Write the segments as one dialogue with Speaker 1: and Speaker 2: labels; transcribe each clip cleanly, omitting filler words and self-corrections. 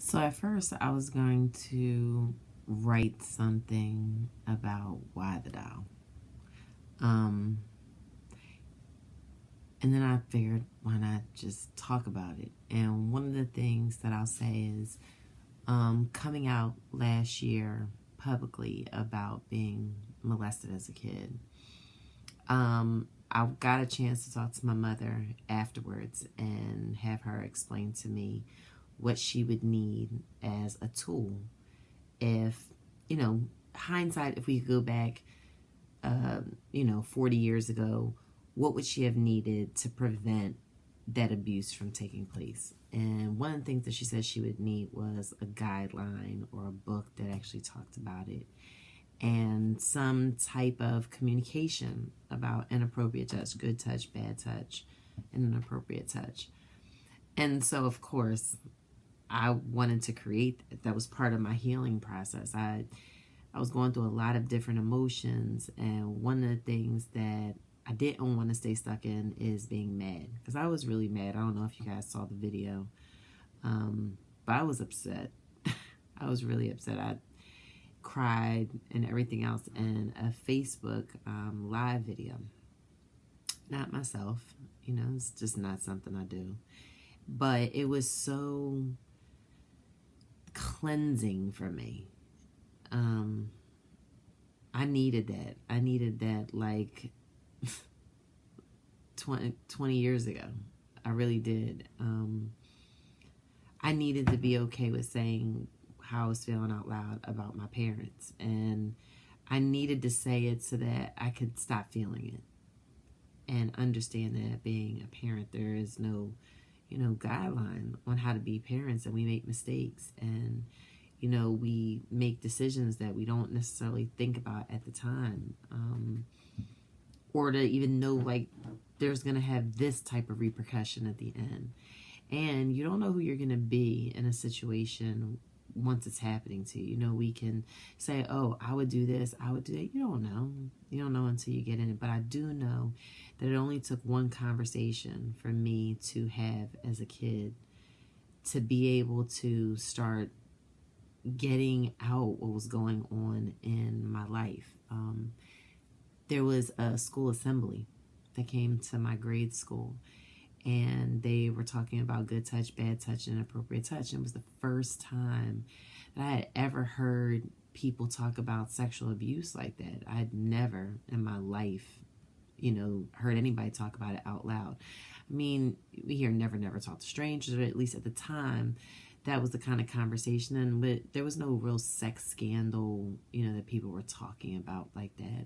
Speaker 1: So at first I was going to write something about why the doll. Um, and then I figured why not just talk about it. And one of the things that I'll say is coming out last year publicly about being molested as a kid. I got a chance to talk to my mother afterwards and have her explain to me what she would need as a tool if, you know, hindsight, if we could go back, 40 years ago, what would she have needed to prevent that abuse from taking place? And one of the things that she said she would need was a guideline or a book that actually talked about it and some type of communication about inappropriate touch, good touch, bad touch, and inappropriate touch. And so, of course, I wanted to create that. That was part of my healing process. I was going through a lot of different emotions, and one of the things that I didn't want to stay stuck in is being mad, because I was really mad. I don't know if you guys saw the video, but I was upset. I was really upset. I cried and everything else in a Facebook live video. Not myself, it's just not something I do. But it was so cleansing for me. I needed that. I needed that like 20 years ago. I really did. I needed to be okay with saying how I was feeling out loud about my parents. And I needed to say it so that I could stop feeling it and understand that being a parent, there is no, guideline on how to be parents, and we make mistakes, and we make decisions that we don't necessarily think about at the time, or to even know like there's gonna have this type of repercussion at the end, and you don't know who you're gonna be in a situation once it's happening to you. We can say, oh, I would do this, I would do that. You don't know until you get in it. But I do know that it only took one conversation for me to have as a kid to be able to start getting out what was going on in my life. There was a school assembly that came to my grade school, and they were talking about good touch, bad touch, and inappropriate touch. And it was the first time that I had ever heard people talk about sexual abuse like that. I had never in my life, heard anybody talk about it out loud. I mean, we hear never, never talk to strangers, or at least at the time, that was the kind of conversation. And but there was no real sex scandal, that people were talking about like that.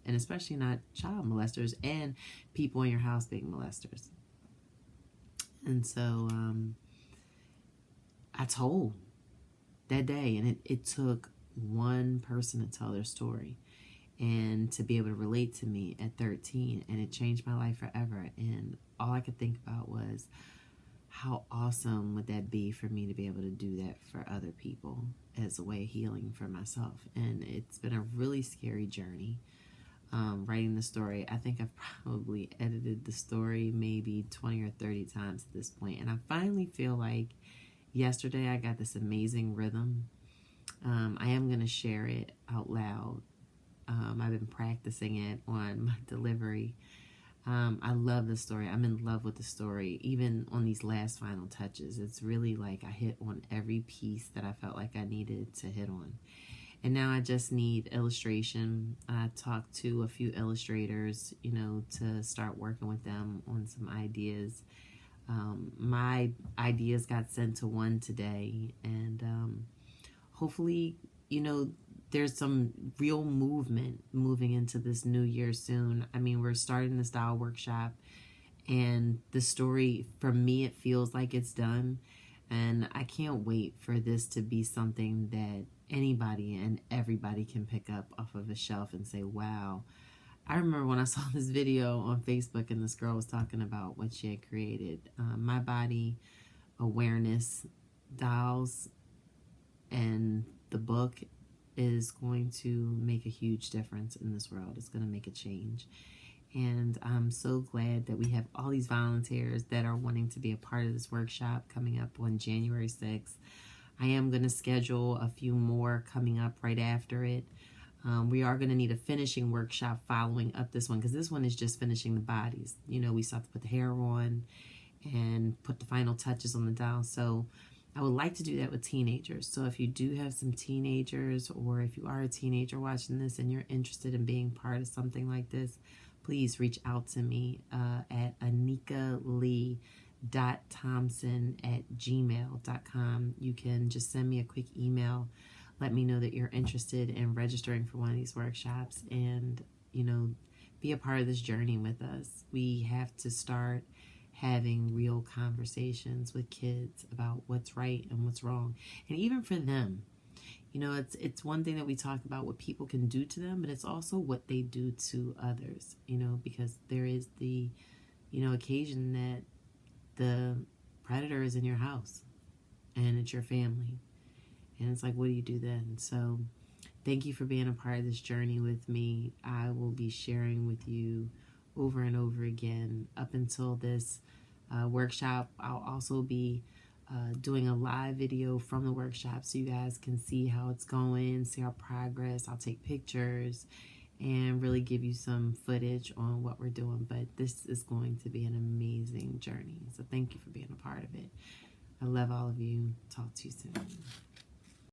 Speaker 1: And especially not child molesters and people in your house being molesters. And so I told that day, and it took one person to tell their story and to be able to relate to me at 13, and it changed my life forever. And all I could think about was, how awesome would that be for me to be able to do that for other people as a way of healing for myself? And it's been a really scary journey. Writing the story, I think I've probably edited the story maybe 20 or 30 times at this point, and I finally feel like yesterday I got this amazing rhythm. I am going to share it out loud. I've been practicing it on my delivery. I love the story. I'm in love with the story, even on these last final touches. It's really like I hit on every piece that I felt like I needed to hit on. And now I just need illustration. I talked to a few illustrators, to start working with them on some ideas. My ideas got sent to one today, and hopefully, there's some real movement moving into this new year soon. I mean, we're starting the style workshop, and the story, for me, it feels like it's done. And I can't wait for this to be something that anybody and everybody can pick up off of a shelf and say, wow. I remember when I saw this video on Facebook, and this girl was talking about what she had created. My body awareness dolls, and the book is going to make a huge difference in this world. It's going to make a change. And I'm so glad that we have all these volunteers that are wanting to be a part of this workshop coming up on January 6th. I am going to schedule a few more coming up right after it. We are going to need a finishing workshop following up this one, because this one is just finishing the bodies. You know, we still have to put the hair on and put the final touches on the doll. So I would like to do that with teenagers. So if you do have some teenagers, or if you are a teenager watching this and you're interested in being part of something like this, please reach out to me at anikalee.thompson@gmail.com. You can just send me a quick email. Let me know that you're interested in registering for one of these workshops, and, you know, be a part of this journey with us. We have to start having real conversations with kids about what's right and what's wrong. And even for them, you know, it's one thing that we talk about what people can do to them, but it's also what they do to others, you know, because there is the, you know, occasion that the predator is in your house and it's your family. And it's like, what do you do then? So thank you for being a part of this journey with me. I will be sharing with you over and over again up until this workshop. I'll also be doing a live video from the workshop so you guys can see how it's going, see our progress. I'll take pictures and really give you some footage on what we're doing. But this is going to be an amazing journey. So thank you for being a part of it. I love all of you. Talk to you soon.